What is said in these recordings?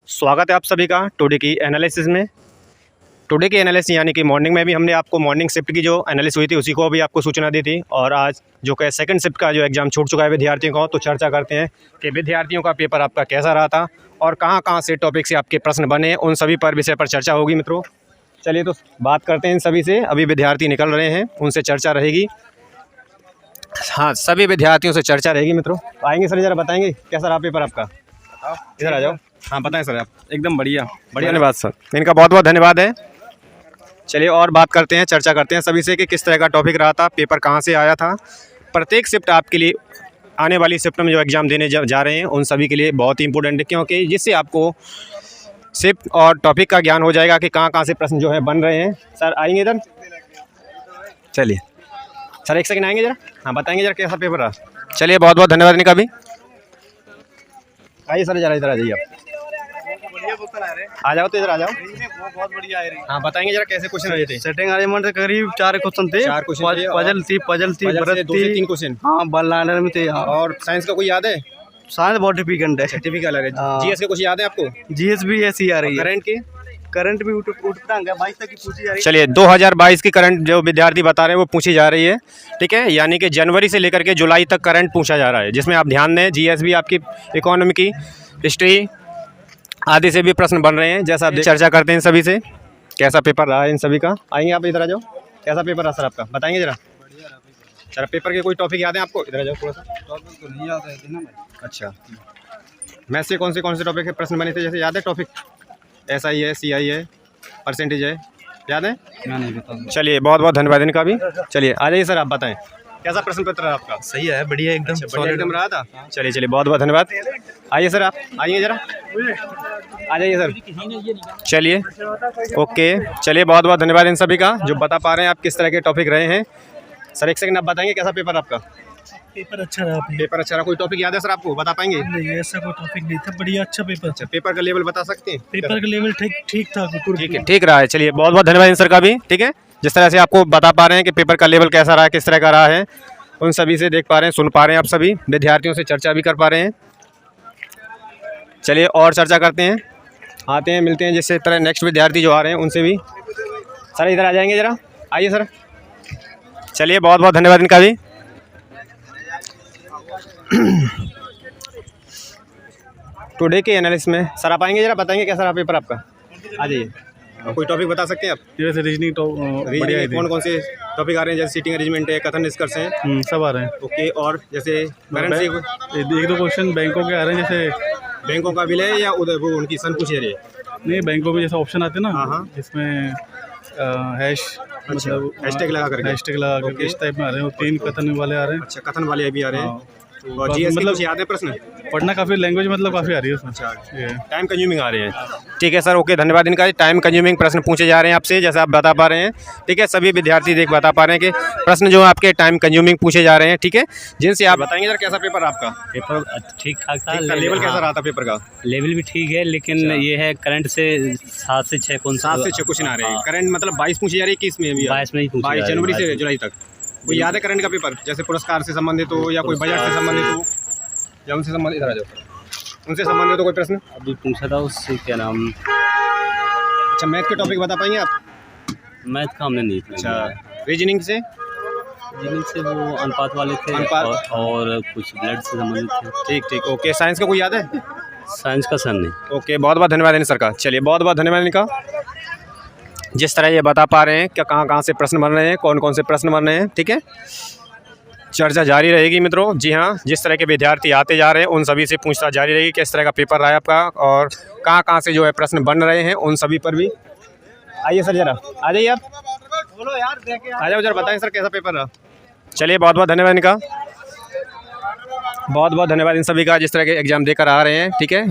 स्वागत है आप सभी का टुडे की एनालिसिस में। टुडे की एनालिसिस यानी कि मॉर्निंग में भी हमने आपको मॉर्निंग शिफ्ट की जो एनालिसिस हुई थी उसी को भी आपको सूचना दी थी, और आज जो कि सेकंड शिफ्ट का जो एग्ज़ाम छूट चुका है विद्यार्थियों को, तो चर्चा करते हैं कि विद्यार्थियों का पेपर आपका कैसा रहा था और कहाँ कहाँ से टॉपिक से आपके प्रश्न बने, उन सभी पर विषय पर चर्चा होगी मित्रों। चलिए तो बात करते हैं इन सभी से। अभी विद्यार्थी निकल रहे हैं, उनसे चर्चा रहेगी। हाँ, सभी विद्यार्थियों से चर्चा रहेगी मित्रों। आएंगे सर, ज़रा बताएंगे कैसा रहा पेपर आपका। इधर आ जाओ। हाँ बताएं सर आप। एकदम बढ़िया बढ़िया। धन्यवाद सर, इनका बहुत बहुत धन्यवाद है। चलिए और बात करते हैं, चर्चा करते हैं सभी से कि किस तरह का टॉपिक रहा था, पेपर कहाँ से आया था। प्रत्येक शिफ्ट आपके लिए आने वाली शिफ्ट में जो एग्ज़ाम देने जा रहे हैं उन सभी के लिए बहुत ही इंपॉर्टेंट है, क्योंकि जिससे आपको शिफ्ट और टॉपिक का ज्ञान हो जाएगा कि कहाँ कहाँ से प्रश्न जो है बन रहे हैं। सर आएंगे इधर। चलिए सर एक सेकंड आएंगे ज़रा। हाँ बताएंगे ज़रा कैसा पेपर रहा। चलिए बहुत बहुत धन्यवाद इनका भी। आइए सर ज़रा इधर आ जाइए आप। आ जाओ तो इधर आ जाओ। बहुत बढ़िया है। हाँ बताएंगे जरा कैसे क्वेश्चन रहे थे। सेटिंग अरेंजमेंट से करीब 4 क्वेश्चन थे। 4 क्वेश्चन थे। पजल थी से भरत 2 से थी। 3 क्वेश्चन। हाँ बल्लाडर में थे। हाँ और साइंस का कोई याद है? साइंस बहुत डिफिकल्ट है। सर्टिफिकेट अलग है। हाँ। जीएस के कुछ याद है आपको? जीएस भी ऐसी आ रही है। करंट के? करंट भी उठता है 22 तक की पूछी जा रही है। चलिए 2022 की करंट जो विद्यार्थी बता रहे हैं वो पूछी जा रही है, ठीक है। यानी कि जनवरी से लेकर के जुलाई तक करंट पूछा जा रहा है, जिसमें आप ध्यान दें जीएस भी आपकी इकोनॉमी की, हिस्ट्री आदि से भी प्रश्न बन रहे हैं। जैसा आप चर्चा करते हैं इन सभी से कैसा पेपर रहा है इन सभी का। आएंगे आप इधर आ जाओ। कैसा पेपर रहा सर आपका, बताएंगे जरा। सर पेपर के कोई टॉपिक याद है आपको? इधर आ जाओ थोड़ा सा। टॉपिक तो नहीं याद है ना। अच्छा, मैथ से कौन से टॉपिक के प्रश्न बने थे, जैसे याद है टॉपिक? SI है, CI है, परसेंटेज है, याद है? मैं नहीं बता। चलिए बहुत बहुत धन्यवाद इनका भी। चलिए आ जाइए सर, आप बताएं कैसा प्रश्न पत्र रहा आपका। सही है, बढ़िया एकदम बढ़िया एकदम रहा था। चलिए चलिए बहुत बहुत धन्यवाद। आइए सर आप आइए जरा, आ जाइए सर। चलिए ओके, चलिए बहुत बहुत धन्यवाद इन सभी का जो बता पा रहे हैं आप किस तरह के टॉपिक रहे हैं। सर एक सेकंड आप बताएंगे कैसा पेपर आपका। पेपर अच्छा रहा। पेपर अच्छा रहा। कोई टॉपिक याद है सर आपको, बता पाएंगे? नहीं ऐसा कोई टॉपिक नहीं था, बढ़िया अच्छा पेपर। अच्छा, पेपर का लेवल बता सकते हैं? पेपर का लेवल ठीक था। ठीक है, ठीक रहा है। चलिए बहुत बहुत धन्यवाद इन सर का भी, ठीक है। जिस तरह से आपको बता पा रहे हैं कि पेपर का लेवल कैसा रहा है, किस तरह का रहा है, उन सभी से देख पा रहे हैं, सुन पा रहे हैं, आप सभी विद्यार्थियों से चर्चा भी कर पा रहे हैं। चलिए और चर्चा करते हैं, आते हैं मिलते हैं जिस तरह नेक्स्ट विद्यार्थी जो आ रहे हैं उनसे भी। सर इधर आ जाएंगे जरा, आइए सर। चलिए बहुत बहुत धन्यवाद इनका भी। टुडे के एनालिसिस में सर आप आएंगे जरा, बताएंगे कैसा रहा पेपर आपका। आ जाइए। कोई टॉपिक बता सकते हैं आप? जैसे रीजनिंग तो बढ़िया है। कौन से टॉपिक आ रहे हैं? जैसे सीटिंग अरेंजमेंट है, कथन निष्कर्ष है, सब आ रहे हैं। ओके। और जैसे करेंसी, एक दो क्वेश्चन बैंकों के आ रहे हैं, जैसे बैंकों का बिल है या उधर वो उनकी सन पूछ रही है? नहीं बैंकों में जैसा ऑप्शन आते हैं ना। हाँ। जिसमें हैश मतलब हैशटैग लगा करके इस टाइप में आ रहे हैं। वो 3 कथन वाले आ रहे हैं। अच्छा, कथन वाले भी आ रहे हैं। हाँ। और जीएस मतलब याद है प्रश्न? पढ़ना काफ़ी लैंग्वेज मतलब काफ़ी आ रही है उसमें। टाइम कंज्यूमिंग आ रहे हैं, ठीक है सर, ओके धन्यवाद इनका। टाइम कंज्यूमिंग प्रश्न पूछे जा रहे हैं आपसे, जैसा आप बता पा रहे हैं, ठीक है। सभी विद्यार्थी देख बता पा रहे हैं कि प्रश्न जो आपके टाइम कंज्यूमिंग पूछे जा रहे हैं, ठीक है, जिनसे आप बताएंगे सर कैसा पेपर आपका। पेपर ठीक ठाक था। लेवल कैसा रहा था पेपर का? लेवल भी ठीक है, लेकिन ये है करंट से 7 से 6 क्वेश्चन आ रहे हैं। करंट मतलब 22 पूछे जा रही है, 21 में भी 22 में ही पूछे 22 जा रहे हैं। जनवरी से जुलाई तक। कोई याद है करंट का पेपर, जैसे पुरस्कार से संबंधित हो या कोई बजट से संबंधित हो या उनसे संबंधित? इधर आ जाओ। उनसे संबंधित हो कोई प्रश्न? अभी पूछा था उससे क्या नाम। अच्छा, मैथ के टॉपिक बता पाएंगे आप? मैथ का हमने नहीं पूछा। अच्छा, रीजनिंग से? रीजनिंग से वो अनुपात वाले थे। अनुपात। और कुछ ब्लड से संबंधित थे। ठीक ठीक, ओके। साइंस का कोई याद है? साइंस का सर नहीं। ओके, बहुत बहुत धन्यवाद इन सर का। चलिए बहुत बहुत धन्यवाद इनका, जिस तरह ये बता पा रहे हैं कि कहाँ कहाँ से प्रश्न बन रहे हैं, कौन कौन से प्रश्न बन रहे हैं, ठीक है। चर्चा जारी रहेगी मित्रों। जी हाँ, जिस तरह के विद्यार्थी आते जा रहे हैं उन सभी से पूछताछ जारी रहेगी किस तरह का पेपर रहा है आपका और कहाँ कहाँ से जो है प्रश्न बन रहे हैं, उन सभी पर भी। आइए सर जरा, आ जाइए आप। बोलो यार, आ जाओ जरा, बताएं सर कैसा पेपर रहा। चलिए बहुत बहुत धन्यवाद इनका, बहुत बहुत धन्यवाद इन सभी का जिस तरह के एग्जाम देकर आ रहे हैं, ठीक है,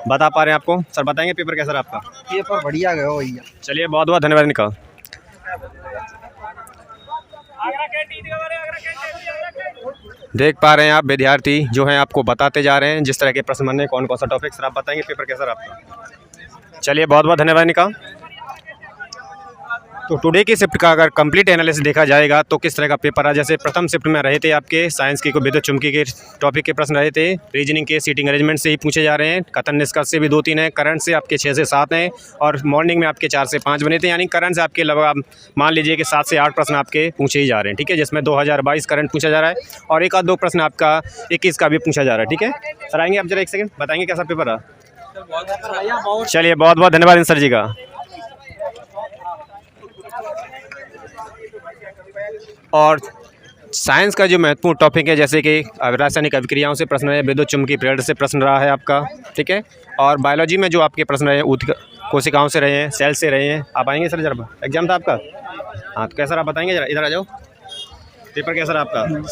बता पा रहे हैं आपको। सर बताएंगे पेपर कैसा रहा आपका? पेपर बढ़िया गया भैया। चलिए बहुत बहुत धन्यवाद इनका। देख पा रहे हैं आप विद्यार्थी जो हैं आपको बताते जा रहे हैं जिस तरह के प्रश्न बने, कौन कौन सा टॉपिक। सर आप बताएंगे पेपर कैसा रहा आपका? चलिए बहुत बहुत धन्यवाद इनका। तो टुडे की शिफ्ट का अगर कंप्लीट एनालिसिस देखा जाएगा तो किस तरह का पेपर रहा। जैसे प्रथम शिफ्ट में रहे थे आपके साइंस की विद्युत चुम्बकीय के टॉपिक के प्रश्न रहे थे, रीजनिंग के सीटिंग अरेंजमेंट से ही पूछे जा रहे हैं, कथन निष्कर्ष से भी 2-3 हैं, करंट से आपके 6 से 7 हैं और मॉर्निंग में आपके 4 से 5 बने थे। यानी करंट से आपके लगभग आप मान लीजिए कि 7 से 8 प्रश्न आपके पूछे ही जा रहे हैं, ठीक है, जिसमें 2022 करंट पूछा जा रहा है और 1 आध 2 प्रश्न आपका 21 का भी पूछा जा रहा है, ठीक है। सर आएंगे आप जरा 1 सेकंड बताएंगे कैसा पेपर रहा। चलिए बहुत बहुत धन्यवाद इन सर जी का। और साइंस का जो महत्वपूर्ण टॉपिक है जैसे कि रासायनिक अभिक्रियाओं से प्रश्न है, विद्युत चुम्बकीय प्रेरण से प्रश्न रहा है आपका, ठीक है। और बायोलॉजी में जो आपके प्रश्न रहे ऊतक कोशिकाओं से रहे हैं, सेल से रहे हैं। आप आएंगे सर जरा, एग्जाम था आपका, हाँ तो कैसा रहा बताएंगे जरा, इधर आ जाओ। पेपर कैसा रहा आपका?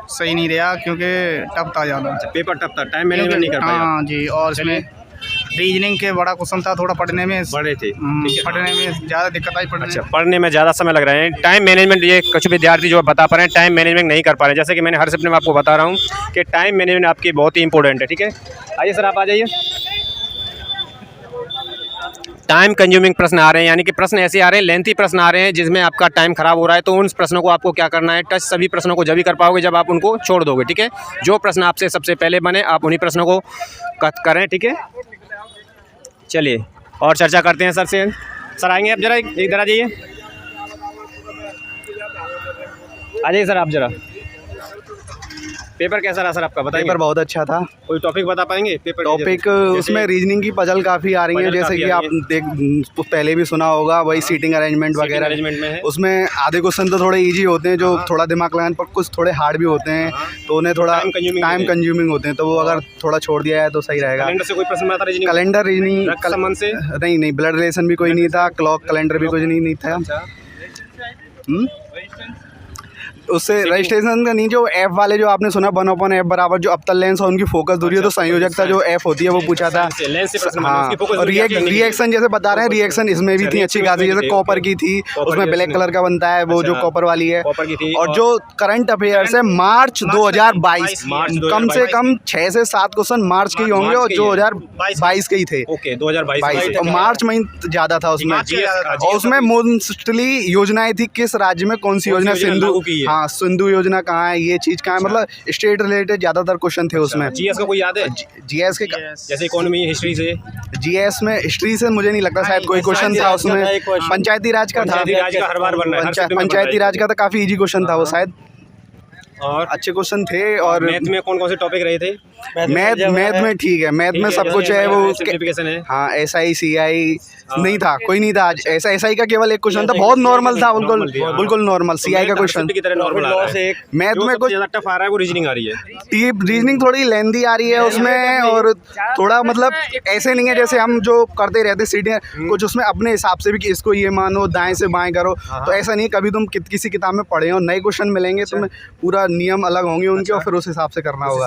सही नहीं रहा क्योंकि टफ था ज़्यादा। पेपर टफ था, टाइम मैनेजमेंट नहीं कर पाया। हाँ जी, और इसमें रीजनिंग के बड़ा क्वेश्चन था, थोड़ा पढ़ने में बड़े थे, पढ़ने में ज़्यादा दिक्कत आई पढ़ने अच्छा, पढ़ने में ज़्यादा समय लग रहा है। टाइम मैनेजमेंट ये कुछ विद्यार्थी जो बता पा रहे हैं टाइम मैनेजमेंट नहीं कर पा रहे हैं। जैसे कि मैंने हर शिफ्ट में आपको बता रहा हूँ कि टाइम मैनेजमेंट आपकी बहुत ही इंपॉर्टेंट है, ठीक है। आइए सर आप आ जाइए। टाइम कंज्यूमिंग प्रश्न आ रहे हैं, यानी कि प्रश्न ऐसे आ रहे हैं, लेंथी प्रश्न आ रहे हैं जिसमें आपका टाइम खराब हो रहा है। तो उन प्रश्नों को आपको क्या करना है, टच सभी प्रश्नों को जब भी कर पाओगे जब आप उनको छोड़ दोगे, ठीक है। जो प्रश्न आपसे सबसे पहले बने आप उन्हीं प्रश्नों को करें, ठीक है। चलिए और चर्चा करते हैं सर से। सर आएंगे आप जरा, इधर आ जाइए, आ जाइए सर आप जरा। पेपर कैसा रहा सर आपका बताइए। पेपर बहुत अच्छा था। कोई टॉपिक बता पाएंगे पेपर? टॉपिक उसमें रीजनिंग की पजल काफ़ी आ रही है, जैसे कि आप पहले भी सुना होगा, वही सीटिंग अरेंजमेंट वगैरह अरेंजमेंट में है। उसमें आधे क्वेश्चन तो थोड़े इजी होते हैं जो थोड़ा दिमाग लगाने पर, कुछ थोड़े हार्ड भी होते हैं तो उन्हें थोड़ा टाइम कंज्यूमिंग होते हैं, तो वो अगर थोड़ा छोड़ दिया जाए तो सही रहेगा। कैलेंडर से कोई प्रश्न आता है? कैलेंडर रीजनिंग संबंध से नहीं, ब्लड रिलेशन भी कोई नहीं था, क्लॉक कैलेंडर भी कुछ नहीं था। उससे रजिस्ट्रेशन का नहीं, जो एफ वाले जो आपने सुना 1/f बराबर जो अवतल लेंस और उनकी फोकस दूरी है, तो संयोजकता जो एफ होती है वो पूछा था। हाँ, और रिएक्शन जैसे बता रहे हैं, रिएक्शन इसमें भी थी अच्छी खासी, जैसे कॉपर की थी, उसमें ब्लैक कलर का बनता है वो जो कॉपर वाली है। और जो करंट अफेयर्स है मार्च 2022, कम से कम 6 से 7 क्वेश्चन मार्च के ही होंगे और 2022 के ही थे। 2022 और मार्च में ज़्यादा था उसमें, और उसमें मोस्टली योजनाएं थी किस राज्य में कौन सी योजना, सिंधु, हाँ सिंधु योजना कहाँ है, ये चीज़ कहाँ है, मतलब स्टेट रिलेटेड ज़्यादातर क्वेश्चन थे उसमें। जीएस का कोई याद है? जीएस के जैसे इकोनॉमी हिस्ट्री से, जीएस में हिस्ट्री से मुझे नहीं लगता, शायद कोई क्वेश्चन था उसमें। पंचायती राज का था, हर बार बन रहा है, पंचायती राज का था, काफ़ी इजी क्वेश्चन था वो शायद, और अच्छे क्वेश्चन थे। और मैथ में कौन कौन से टॉपिक रहे थे? मैथ में ठीक है, मैथ में सब कुछ है, वो सिंप्लीफिकेशन है। हाँ, SI CI नहीं था, कोई नहीं था आज। SI का केवल एक क्वेश्चन था, बहुत नॉर्मल था, बिल्कुल नॉर्मल। CI का क्वेश्चन की तरह नॉर्मल आ रहा है। मैथ में कुछ ज़्यादा टफ आ रहा है वो रीजनिंग आ रही है। रीजनिंग थोड़ी लेंदी आ रही है उसमें, और थोड़ा मतलब ऐसे नहीं है जैसे हम जो करते रहते सीढ़ियाँ, कुछ उसमें अपने हिसाब से भी कि इसको ये मानो, दाएं से बाएं करो, तो ऐसा नहीं। कभी तुम किसी किताब में पढ़े हो, नए क्वेश्चन मिलेंगे, तुम्हें पूरा नियम अलग होंगे उनके, और फिर उस हिसाब से करना होगा,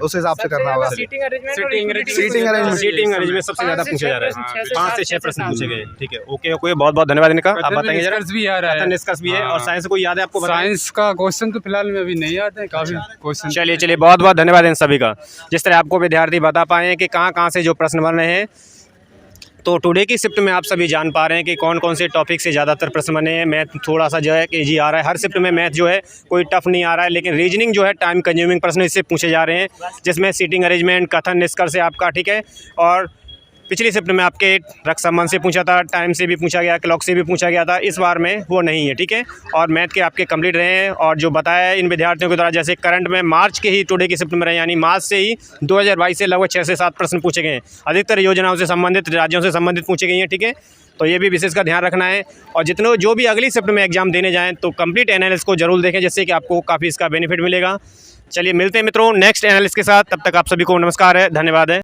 उस हिसाब से करना होगा। सीटिंग अरेंजमेंट सबसे ज़्यादा पूछा जा रहा है, 5 से 6 प्रश्न पूछे गए, ठीक है। ओके, बहुत बहुत धन्यवाद इनका। आप बताएंगे जरा। भी आ रहा है, निष्कर्ष भी है। और साइंस से कोई याद है आपको? साइंस का क्वेश्चन तो फिलहाल में अभी नहीं आते हैं, काफ़ी क्वेश्चन। चलिए बहुत बहुत धन्यवाद इन सभी का। जिस तरह आपको विद्यार्थी बता पाए हैं कि कहाँ से जो प्रश्न बन रहे हैं, तो टुडे की शिफ्ट में आप सभी जान पा रहे हैं कि कौन कौन से टॉपिक से ज़्यादातर प्रश्न बने हैं। मैथ थोड़ा सा जो है कि इजी आ रहा है, हर शिफ्ट में मैथ जो है कोई टफ नहीं आ रहा है, लेकिन रीजनिंग जो है टाइम कंज्यूमिंग प्रश्न इससे पूछे जा रहे हैं, जिसमें सीटिंग अरेंजमेंट, कथन निष्कर्ष है आपका, ठीक है। और पिछली शिफ्ट में आपके रक्त संबंध से पूछा था, टाइम से भी पूछा गया, क्लॉक से भी पूछा गया था, इस बार में वो नहीं है, ठीक है। और मैथ के आपके कंप्लीट रहे हैं, और जो बताया है इन विद्यार्थियों के द्वारा, जैसे करंट में मार्च के ही टुडे की शिफ्ट में रहे, यानी मार्च से ही 2022 से लगभग 6 से 7 प्रश्न पूछे गए हैं, अधिकतर योजनाओं से संबंधित, राज्यों से संबंधित पूछे गए हैं, ठीक है। तो ये भी विशेष का ध्यान रखना है, और जितने जो भी अगली शिफ्ट में एग्जाम देने जाएँ तो कंप्लीट एनालिसिस को जरूर देखें, जिससे कि आपको काफ़ी इसका बेनिफिट मिलेगा। चलिए मिलते हैं मित्रों नेक्स्ट एनालिसिस के साथ, तब तक आप सभी को नमस्कार है, धन्यवाद है।